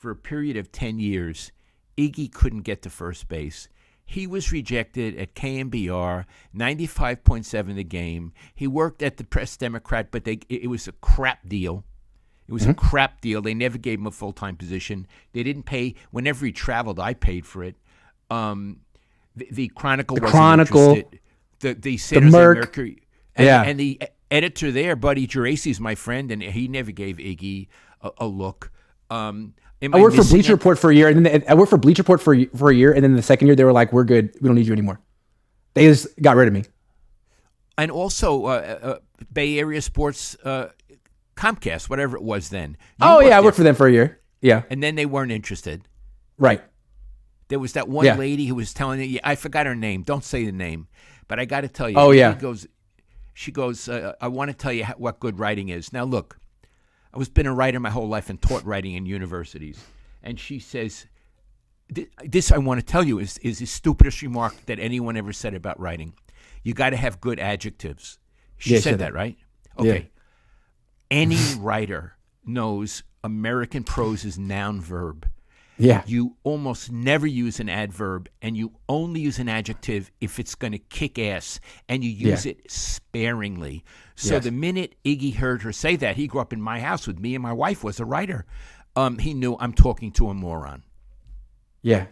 for a period of 10 years, Iggy couldn't get to first base. He was rejected at KMBR, 95.7 the game. He worked at the Press Democrat, but it was a crap deal. It was a crap deal. They never gave him a full-time position. They didn't pay. Whenever he traveled, I paid for it. The Chronicle wasn't interested. The San Jose Mercury. And the editor there, Buddy Geraci, is my friend, and he never gave Iggy a look. I worked for Bleacher Report for a year, and then I worked for Bleacher Report for a year, and then the second year they were like, "We're good. We don't need you anymore." They just got rid of me. And also, Bay Area Sports, Comcast, whatever it was then. I worked for them for a year. Yeah, and then they weren't interested. Right. There was that one lady who was telling you. I forgot her name. Don't say the name, but I got to tell you. Oh yeah. She goes. I want to tell you what good writing is. Now look. I was been a writer my whole life and taught writing in universities. And she says, this I want to tell you is the stupidest remark that anyone ever said about writing. You got to have good adjectives. She said that, right? Okay. Yeah. Any writer knows American prose is noun verb. Yeah. You almost never use an adverb, and you only use an adjective if it's going to kick ass, and you use it sparingly. So the minute Iggy heard her say that, he grew up in my house with me, and my wife was a writer. He knew I'm talking to a moron. Yeah.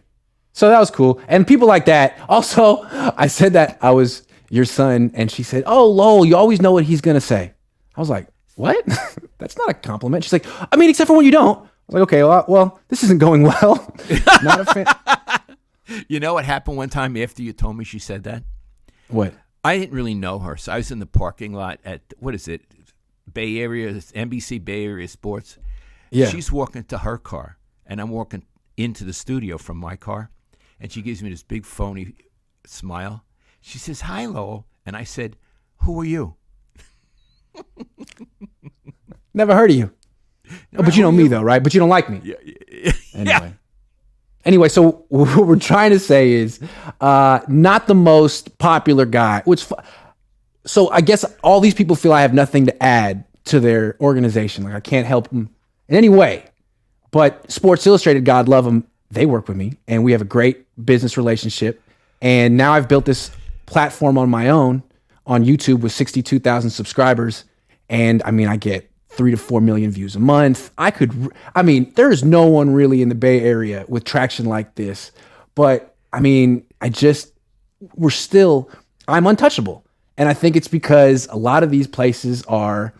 So that was cool. And people like that. Also, I said that I was your son, and she said, "Oh, Lowell, you always know what he's going to say." I was like, "What?" That's not a compliment. She's like, "I mean, except for when you don't." I was like, "Okay, well, this isn't going well." Not a fan. You know what happened one time after you told me she said that? What? I didn't really know her, so I was in the parking lot at, what is it, Bay Area, NBC Bay Area Sports. Yeah. She's walking to her car, and I'm walking into the studio from my car, and she gives me this big phony smile. She says, "Hi, Lowell," and I said, "Who are you?" Never heard of you. Oh, but you know me, though, right? But you don't like me. Yeah. Anyway, so what we're trying to say is not the most popular guy. So I guess all these people feel I have nothing to add to their organization. Like I can't help them in any way. But Sports Illustrated, God love them, they work with me, and we have a great business relationship. And now I've built this platform on my own on YouTube with 62,000 subscribers. And I mean, I get 3 to 4 million views a month. There is no one really in the Bay Area with traction like this. But I mean, I'm untouchable. And I think it's because a lot of these places are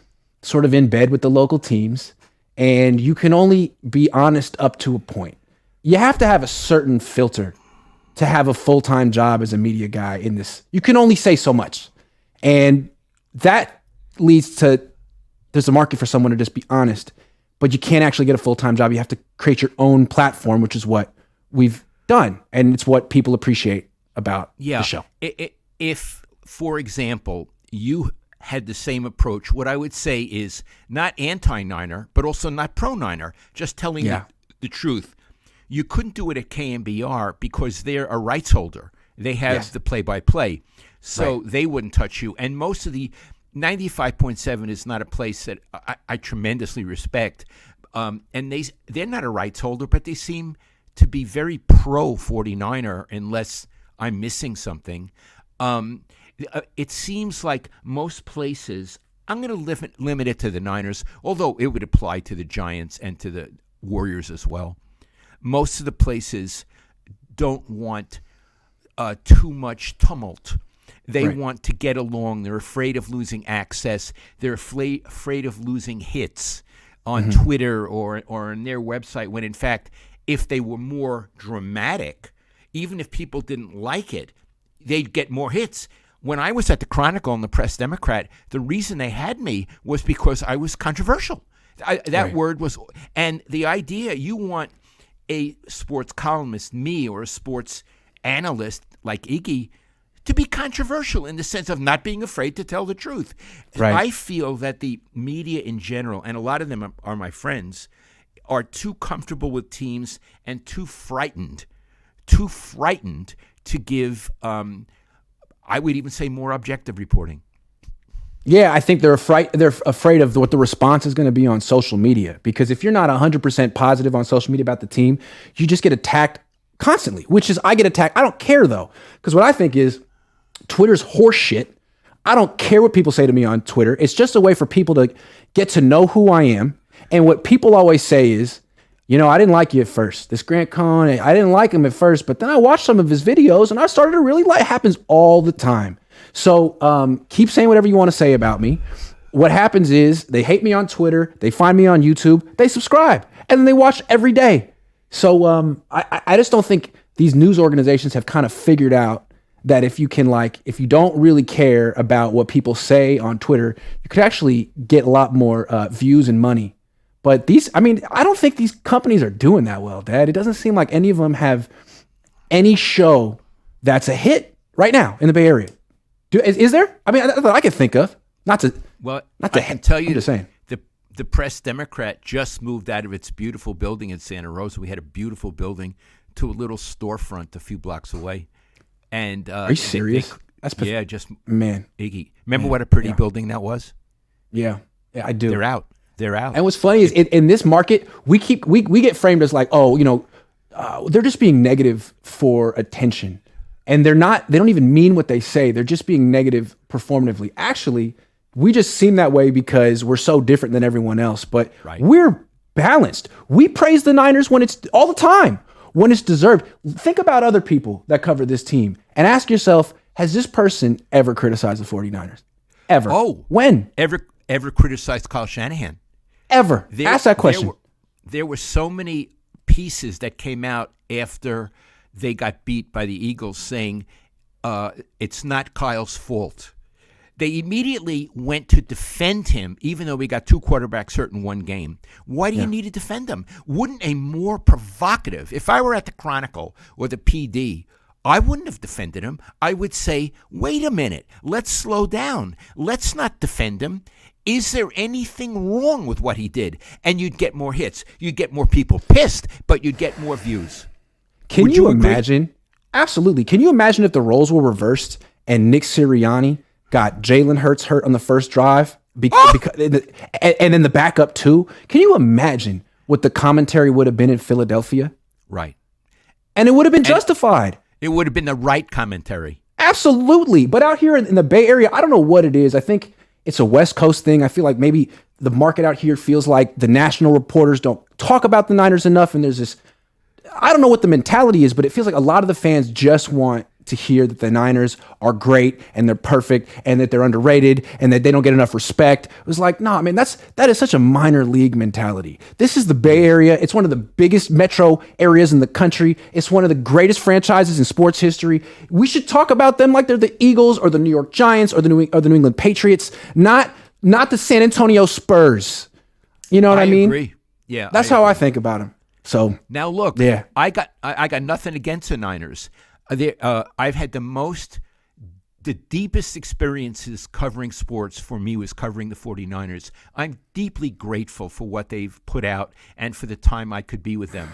sort of in bed with the local teams, and you can only be honest up to a point. You have to have a certain filter to have a full-time job as a media guy in this. You can only say so much. And that leads to there's a market for someone to just be honest, but you can't actually get a full-time job. You have to create your own platform, which is what we've done. And it's what people appreciate about the show. If, for example, you had the same approach, what I would say is not anti-Niner, but also not pro-Niner, just telling the truth. You couldn't do it at KMBR because they're a rights holder. They have the play-by-play, so they wouldn't touch you. And most of the 95.7 is not a place that I tremendously respect. And they're not a rights holder, but they seem to be very pro-49er unless I'm missing something. It seems like most places, I'm going to limit it to the Niners, although it would apply to the Giants and to the Warriors as well. Most of the places don't want too much tumult. They want to get along. They're afraid of losing access. They're afraid of losing hits on Twitter or on their website, when in fact, if they were more dramatic, even if people didn't like it, they'd get more hits. When I was at the Chronicle and the Press Democrat, the reason they had me was because I was controversial. That word was, and the idea you want a sports columnist, me, or a sports analyst like Iggy, to be controversial in the sense of not being afraid to tell the truth. Right. I feel that the media in general, and a lot of them are my friends, are too comfortable with teams and too frightened to give, I would even say, more objective reporting. Yeah, I think they're afraid of what the response is going to be on social media, because if you're not 100% positive on social media about the team, you just get attacked constantly, which is I get attacked. I don't care though, because what I think is Twitter's horse shit. I don't care what people say to me on Twitter. It's just a way for people to get to know who I am. And what people always say is, I didn't like you at first. This Grant Cohn, I didn't like him at first, but then I watched some of his videos and I started to really like. It happens all the time. So keep saying whatever you want to say about me. What happens is they hate me on Twitter. They find me on YouTube. They subscribe and then they watch every day. So I just don't think these news organizations have kind of figured out that if you don't really care about what people say on Twitter, you could actually get a lot more views and money. But I don't think these companies are doing that well, Dad. It doesn't seem like any of them have any show that's a hit right now in the Bay Area. Is there? I mean, I thought I could think of. I can tell you, I'm just saying. The Press Democrat just moved out of its beautiful building in Santa Rosa. We had a beautiful building to a little storefront a few blocks away. And are you serious? Yeah, just man, Iggy. Remember what a pretty building that was? Yeah, I do. They're out. And what's funny is in this market, we get framed as like, they're just being negative for attention, and they're not. They don't even mean what they say. They're just being negative performatively. Actually, we just seem that way because we're so different than everyone else. But we're balanced. We praise the Niners when it's all the time. When it's deserved. Think about other people that cover this team and ask yourself, has this person ever criticized the 49ers? Ever? Oh. When? Ever criticized Kyle Shanahan? Ever. Ask that question. There were so many pieces that came out after they got beat by the Eagles saying it's not Kyle's fault. They immediately went to defend him, even though we got two quarterbacks hurt in one game. Why do you need to defend him? Wouldn't a more provocative, if I were at the Chronicle or the PD, I wouldn't have defended him. I would say, wait a minute, let's slow down. Let's not defend him. Is there anything wrong with what he did? And you'd get more hits. You'd get more people pissed, but you'd get more views. Can you imagine? Absolutely. Can you imagine if the roles were reversed and Nick Sirianni got Jalen Hurts hurt on the first drive, and then the backup too? Can you imagine what the commentary would have been in Philadelphia? Right. And it would have been justified. It would have been the right commentary. Absolutely. But out here in the Bay Area, I don't know what it is. I think it's a West Coast thing. I feel like maybe the market out here feels like the national reporters don't talk about the Niners enough. And there's this, I don't know what the mentality is, but it feels like a lot of the fans just want to hear that the Niners are great and they're perfect and that they're underrated and that they don't get enough respect. It was like, nah, man, that is such a minor league mentality. This is the Bay Area. It's one of the biggest metro areas in the country. It's one of the greatest franchises in sports history. We should talk about them like they're the Eagles or the New York Giants or the New England Patriots, not the San Antonio Spurs. You know what I mean? I agree. Yeah, that's how I think about them. So now look, yeah, I got nothing against the Niners. I've had the deepest experiences covering sports for me was covering the 49ers. I'm deeply grateful for what they've put out and for the time I could be with them.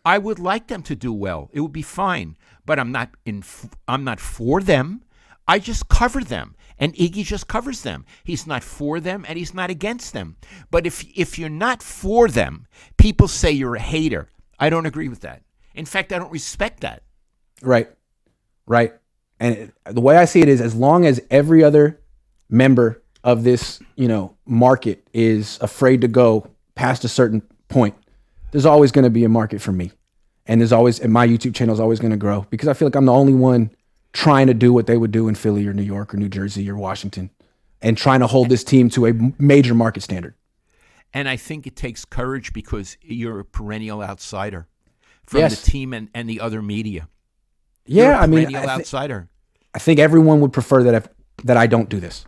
I would like them to do well. It would be fine, but I'm not for them. I just cover them, and Iggy just covers them. He's not for them, and he's not against them. But if you're not for them, people say you're a hater. I don't agree with that. In fact, I don't respect that. Right. And the way I see it is, as long as every other member of this, market is afraid to go past a certain point, there's always going to be a market for me. And my YouTube channel is always going to grow because I feel like I'm the only one trying to do what they would do in Philly or New York or New Jersey or Washington and trying to hold this team to a major market standard. And I think it takes courage because you're a perennial outsider from the team and the other media. Yeah, outsider. I think everyone would prefer that I don't do this.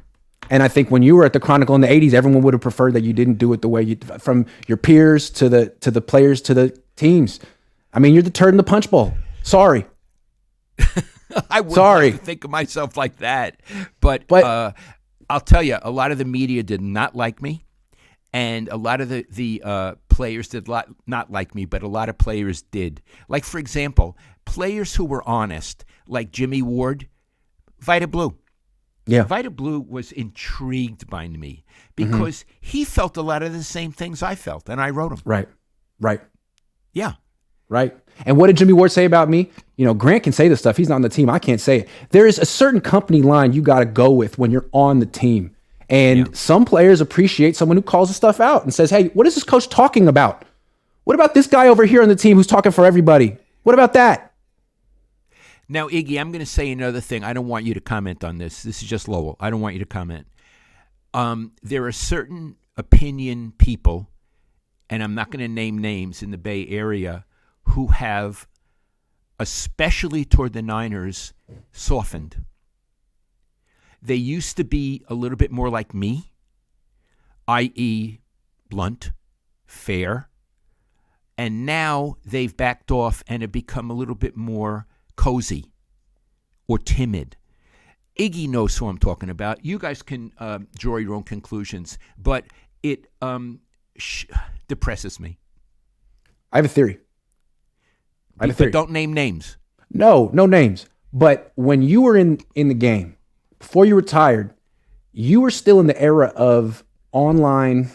And I think when you were at the Chronicle in the 80s, everyone would have preferred that you didn't do it the way from your peers to the players to the teams. I mean, you're the turd in the punch bowl. Sorry. I wouldn't like to think of myself like that. But I'll tell you, a lot of the media did not like me. And a lot of the players did not like me, but a lot of players did. Like, for example, players who were honest, like Jimmy Ward, Vita Blue. Yeah. Vita Blue was intrigued by me because he felt a lot of the same things I felt, and I wrote them. Right. Yeah. Right. And what did Jimmy Ward say about me? You know, Grant can say this stuff. He's not on the team. I can't say it. There is a certain company line you got to go with when you're on the team. And some players appreciate someone who calls the stuff out and says, hey, what is this coach talking about? What about this guy over here on the team who's talking for everybody? What about that? Now, Iggy, I'm going to say another thing. I don't want you to comment on this. This is just Lowell. I don't want you to comment. There are certain opinion people, and I'm not going to name names in the Bay Area, who have, especially toward the Niners, softened. They used to be a little bit more like me, i.e. blunt, fair, and now they've backed off and have become a little bit more cozy or timid. Iggy knows who I'm talking about. You guys can draw your own conclusions, but it depresses me. I have a theory. But don't name names. No names. But when you were in the game, before you retired, you were still in the era of online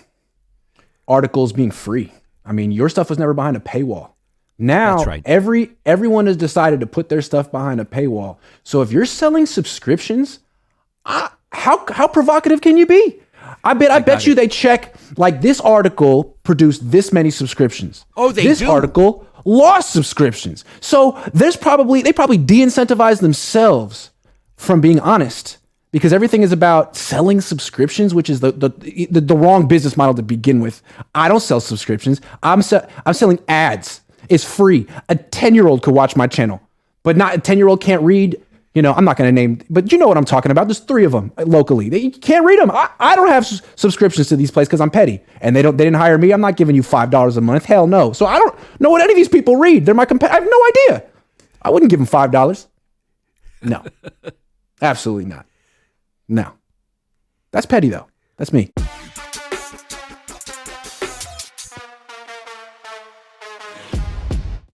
articles being free. I mean, your stuff was never behind a paywall. Now, that's right. Everyone has decided to put their stuff behind a paywall. So if you're selling subscriptions, how provocative can you be? I bet you they check, like, this article produced this many subscriptions. Oh, they This do? article lost subscriptions. So they probably de-incentivize themselves from being honest, because everything is about selling subscriptions, which is the wrong business model to begin with. I don't sell subscriptions. I'm selling ads. It's free. A 10-year-old could watch my channel, but not a 10-year-old can't read. You know, I'm not going to name, but you know what I'm talking about. There's 3 of them locally. They can't read them. I don't have subscriptions to these places because I'm petty, and they didn't hire me. I'm not giving you $5 a month. Hell no. So I don't know what any of these people read. They're my I have no idea. I wouldn't give them $5. No, absolutely not. No, that's petty though. That's me.